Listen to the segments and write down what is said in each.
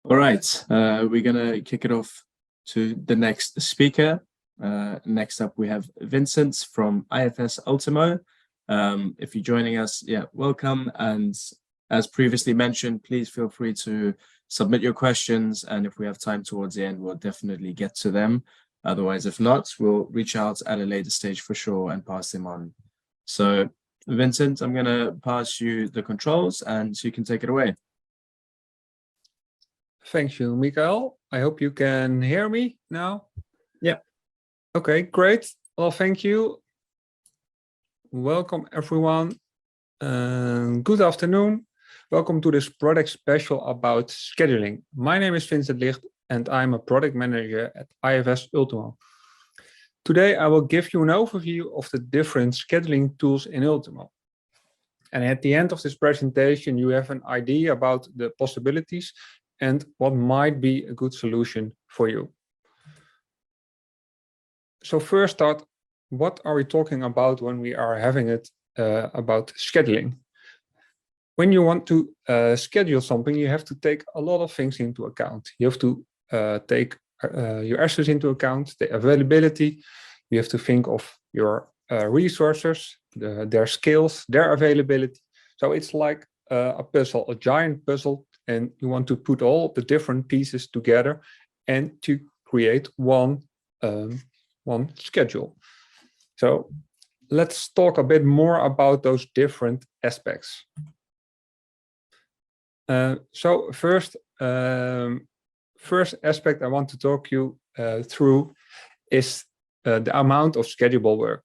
All right, we're gonna kick it off to the next speaker. Next up, we have Vincent from IFS Ultimo. If you're joining us, welcome. And as previously mentioned, please feel free to submit your questions. And if we have time towards the end, we'll definitely get to them. Otherwise, if not, we'll reach out at a later stage for sure and pass them on. So Vincent, I'm gonna pass you the controls and you can take it away. Thank you, Mikael. I hope you can hear me now. Yeah. Okay, great. Well, thank you. Welcome, everyone. Good afternoon. Welcome to this product special about scheduling. My name is Vincent Ligt, and I'm a product manager at IFS Ultimo. Today, I will give you an overview of the different scheduling tools in Ultimo. And at the end of this presentation, you have an idea about the possibilities and what might be a good solution for you. So first start, what are we talking about when we are having it about scheduling? When you want to schedule something, you have to take a lot of things into account. You have to take your assets into account, the availability. You have to think of your resources, their skills, their availability. So it's like a puzzle, a giant puzzle, and you want to put all the different pieces together and to create one schedule. So let's talk a bit more about those different aspects. So first aspect I want to talk you through is the amount of schedulable work.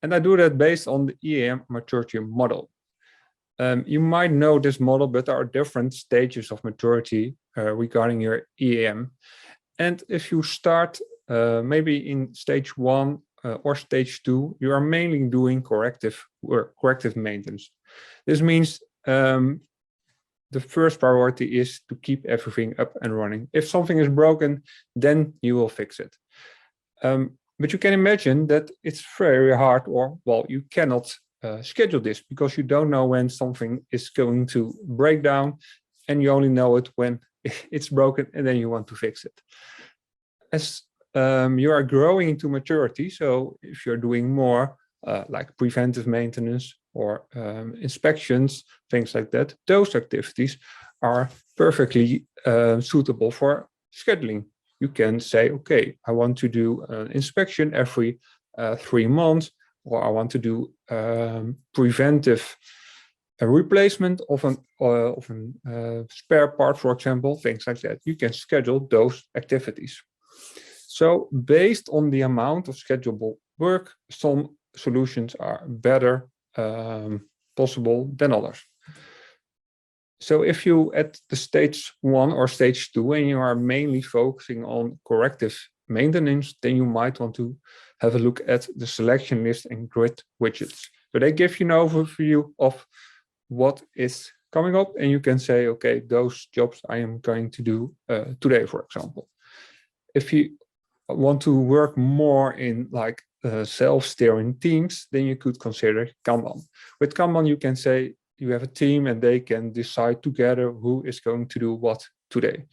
And I do that based on the EAM maturity model. You might know this model, but there are different stages of maturity regarding your EAM. And if you start maybe in stage 1 or stage 2, you are mainly doing corrective work, corrective maintenance. This means the first priority is to keep everything up and running. If something is broken, then you will fix it. But you can imagine that it's very hard, or well, you cannot schedule this because you don't know when something is going to break down, and you only know it when it's broken and then you want to fix it. As you are growing into maturity, so if you're doing more like preventive maintenance or inspections, things like that, those activities are perfectly suitable for scheduling. You can say, okay, I want to do an inspection every 3 months, or I want to do preventive replacement of a spare part, for example, things like that. You can schedule those activities. So based on the amount of schedulable work, some solutions are better possible than others. So if you at the stage 1 or stage 2 and you are mainly focusing on corrective maintenance, then you might want to have a look at the selection list and grid widgets. So they give you an overview of what is coming up, and you can say, okay, those jobs I am going to do today, for example. If you want to work more in like self-steering teams, then you could consider Kanban. With Kanban, you can say you have a team and they can decide together who is going to do what today.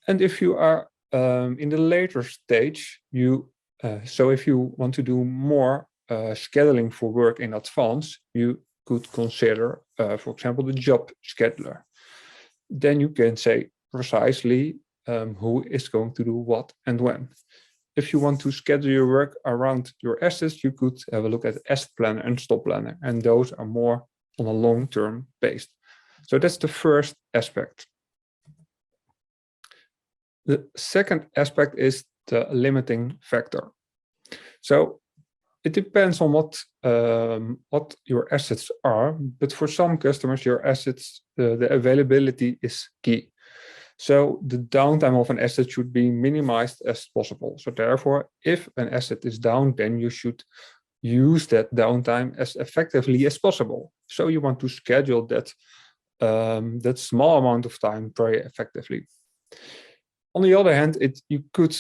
And if you are in the later stage, so if you want to do more scheduling for work in advance, you could consider, for example, the job scheduler. Then you can say precisely who is going to do what and when. If you want to schedule your work around your assets, you could have a look at asset planner and stop planner, and those are more on a long-term based. So that's the first aspect. The second aspect is the limiting factor. So it depends on what your assets are, but for some customers, your assets, the availability is key. So the downtime of an asset should be minimized as possible. So therefore, if an asset is down, then you should use that downtime as effectively as possible. So you want to schedule that, that small amount of time very effectively. On the other hand, you could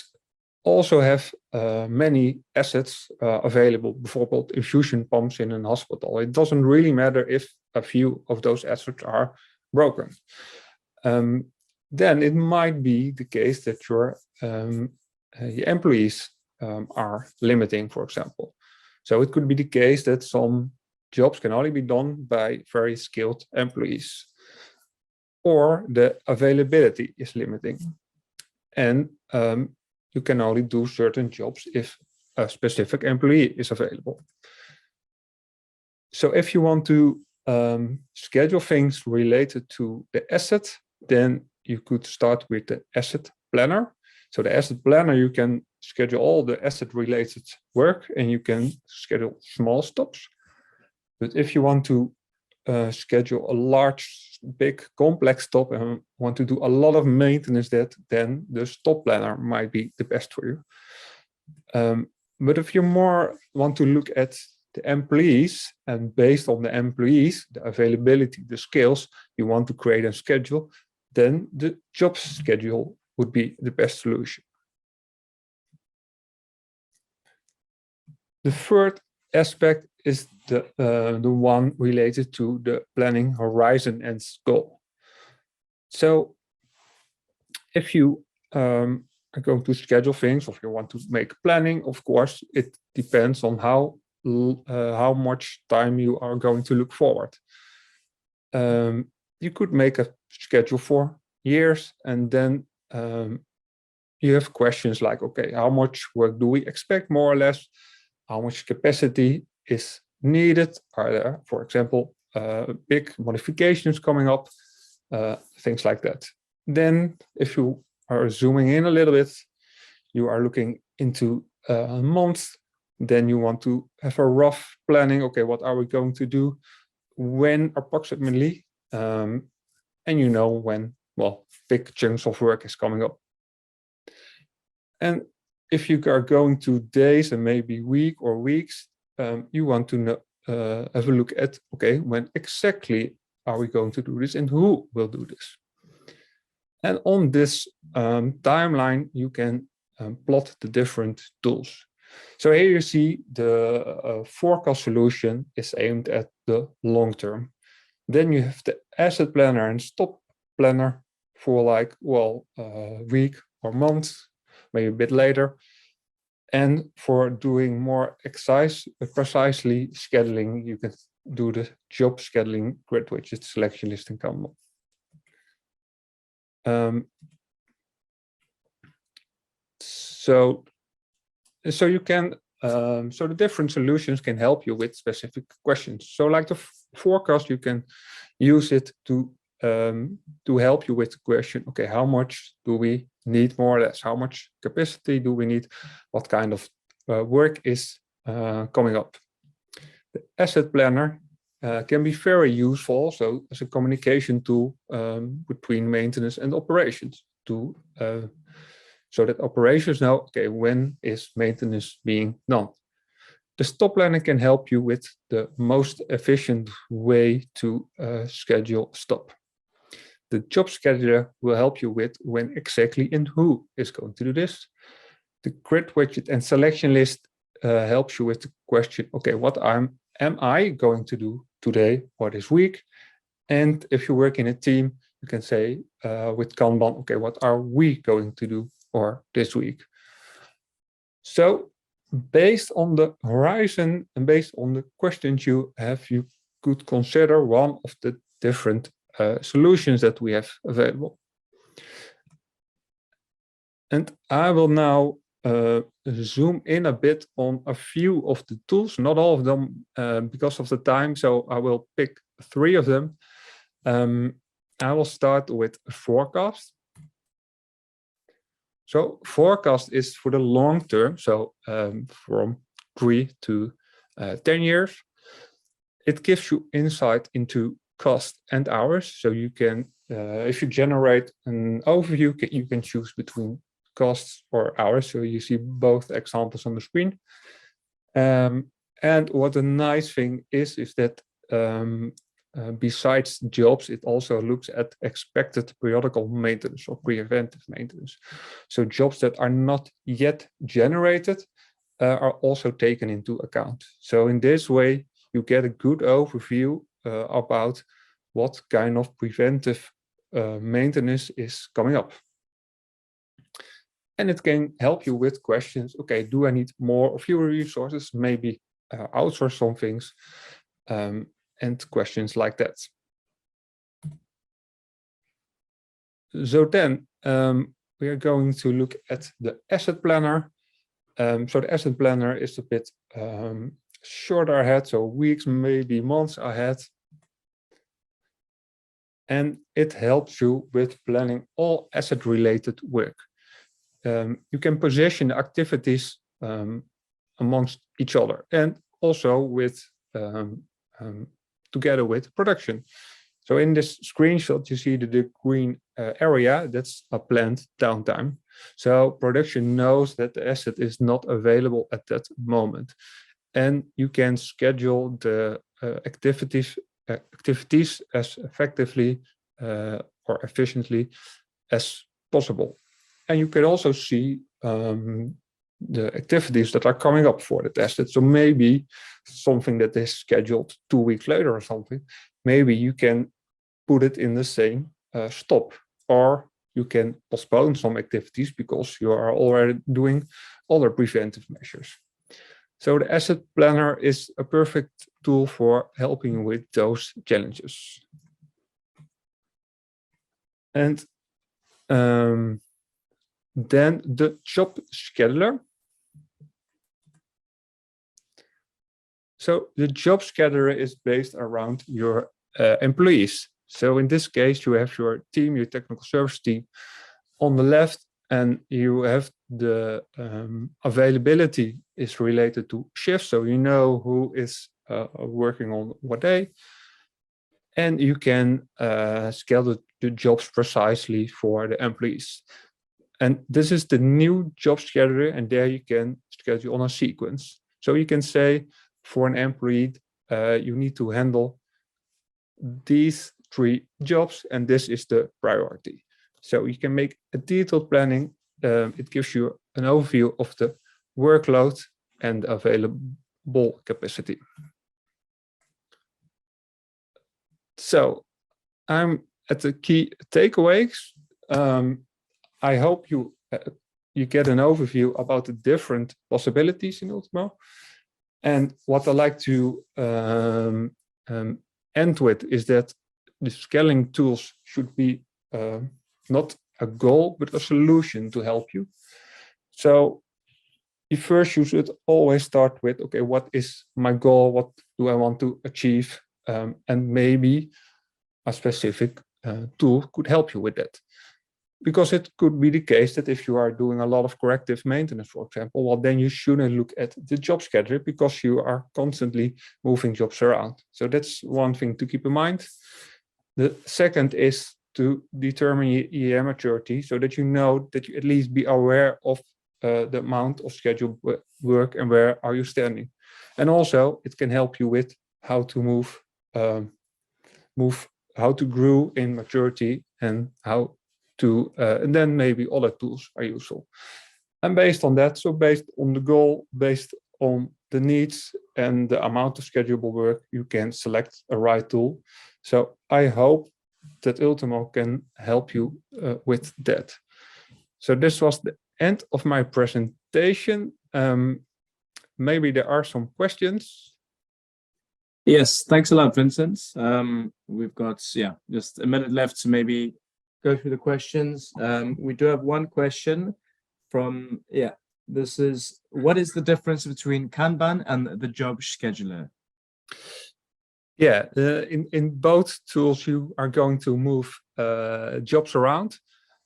also have many assets available, bijvoorbeeld infusion pumps in a hospital. It doesn't really matter if a few of those assets are broken. then it might be the case that your employees are limiting, for example. So it could be the case that some jobs can only be done by very skilled employees, or the availability is limiting. And you can only do certain jobs if a specific employee is available. So if you want to schedule things related to the asset, then you could start with the asset planner. So the asset planner, you can schedule all the asset related work and you can schedule small stops. But if you want to schedule a large, big, complex stop and want to do a lot of maintenance, then the stop planner might be the best for you. But if you more want to look at the employees, and based on the employees, the availability, the skills, you want to create a schedule, then the job schedule would be the best solution. The third aspect is the one related to the planning horizon and goal. So if you are going to schedule things, or if you want to make planning, of course, it depends on how much time you are going to look forward. You could make a schedule for years, and then you have questions like, okay, how much work do we expect, more or less? How much capacity is needed? Are there, for example, big modifications coming up? Things like that. Then if you are zooming in a little bit, you are looking into a month, then you want to have a rough planning. Okay, what are we going to do? When approximately? And you know when, well, big chunks of work is coming up. And if you are going to days and maybe week or weeks, you want to know, have a look at, okay, when exactly are we going to do this and who will do this? And on this timeline, you can plot the different tools. So here you see the forecast solution is aimed at the long term. Then you have the asset planner and stop planner for like, well, a week or month, maybe a bit later. And for doing more precisely scheduling, you can do the job scheduling grid widget selection list in Kanban. So you can, so the different solutions can help you with specific questions. So like the forecast, you can use it to help you with the question, okay, how much do we need, more or less? How much capacity do we need? What kind of work is coming up? The asset planner can be very useful also as a communication tool between maintenance and operations, to so that operations know, okay, when is maintenance being done. The stop planner can help you with the most efficient way to schedule stop. The job scheduler will help you with when exactly and who is going to do this. The grid widget and selection list helps you with the question, okay, what am I going to do today or this week? And if you work in a team, you can say with Kanban, okay, what are we going to do or this week? So based on the horizon and based on the questions you have, you could consider one of the different solutions that we have available. And I will now zoom in a bit on a few of the tools, not all of them because of the time, so I will pick 3 of them. I will start with forecast. So forecast is for the long term, so from 3 to 10 years. It gives you insight into cost and hours. So you can, if you generate an overview, you can choose between costs or hours. So you see both examples on the screen. And what a nice thing is that besides jobs, it also looks at expected periodical maintenance or preventive maintenance. So jobs that are not yet generated are also taken into account. So in this way, you get a good overview about what kind of preventive maintenance is coming up. And it can help you with questions. Okay, do I need more or fewer resources? Maybe outsource some things, and questions like that. So then we are going to look at the asset planner. So the asset planner is a bit shorter ahead, so weeks, maybe months ahead. And it helps you with planning all asset-related work. You can position the activities amongst each other, and also with together with production. So in this screenshot, you see the green area, that's a planned downtime. So production knows that the asset is not available at that moment. And you can schedule the activities as effectively or efficiently as possible. And you can also see the activities that are coming up for the asset. So maybe something that is scheduled 2 weeks later or something, maybe you can put it in the same stop, or you can postpone some activities because you are already doing other preventive measures. So the asset planner is a perfect tool for helping you with those challenges. And then the job scheduler. So the job scheduler is based around your employees. So in this case, you have your team, your technical service team on the left, and you have the availability is related to shifts. So you know who is working on what day. And you can schedule the jobs precisely for the employees. And this is the new job scheduler, and there you can schedule on a sequence. So you can say for an employee, you need to handle these 3 jobs, and this is the priority. So you can make a detailed planning. It gives you an overview of the workload and available capacity. So I'm at the key takeaways. I hope you get an overview about the different possibilities in Ultimo. And what I like to end with is that the scaling tools should be not a goal, but a solution to help you. So you should always start with, okay, what is my goal? What do I want to achieve? And maybe a specific tool could help you with that. Because it could be the case that if you are doing a lot of corrective maintenance, for example, well, then you shouldn't look at the job scheduler because you are constantly moving jobs around. So that's one thing to keep in mind. The second is to determine your EAM maturity so that you know that you at least be aware of the amount of scheduled work and where are you standing. And also it can help you with how to how to grow in maturity and how to, and then maybe other tools are useful. And based on that, so based on the goal, based on the needs and the amount of schedulable work, you can select a right tool. So I hope that Ultimo can help you with that. So this was the end of my presentation. Maybe there are some questions. Yes, thanks a lot, Vincent. We've got, just a minute left to maybe go through the questions. We do have one question from, this is, what is the difference between Kanban and the job scheduler? Yeah, in both tools, you are going to move jobs around,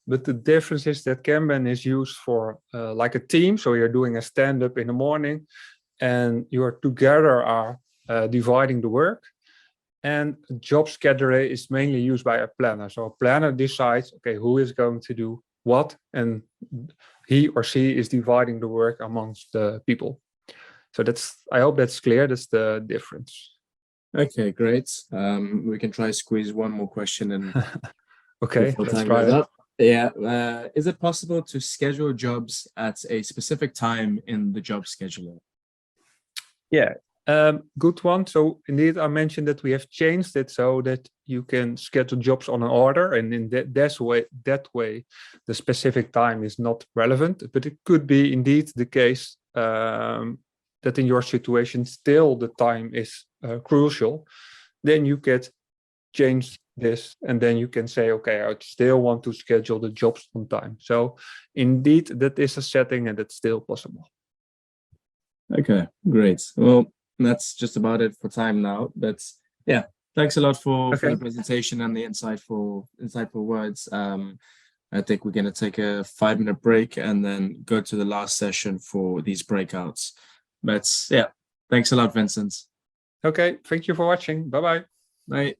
but the difference is that Kanban is used for like a team. So you're doing a stand-up in the morning and you are together are dividing the work. And job scheduler is mainly used by a planner. So a planner decides, okay, who is going to do what, and he or she is dividing the work amongst the people. So that's, I hope that's clear. That's the difference. Okay, great. We can try to squeeze one more question in. Okay, let's try it. Yeah, is it possible to schedule jobs at a specific time in the job scheduler? Yeah, Good one. So indeed, I mentioned that we have changed it so that you can schedule jobs on an order, and in that way, the specific time is not relevant. But it could be indeed the case that in your situation still the time is crucial. Then you can change this, and then you can say, okay, I still want to schedule the jobs on time. So indeed, that is a setting, and it's still possible. Okay, great. Well, that's just about it for time now. But yeah, thanks a lot for the presentation and the insightful words. I think we're going to take a 5-minute break and then go to the last session for these breakouts. But yeah, thanks a lot, Vincent. Okay, thank you for watching. Bye-bye. Bye.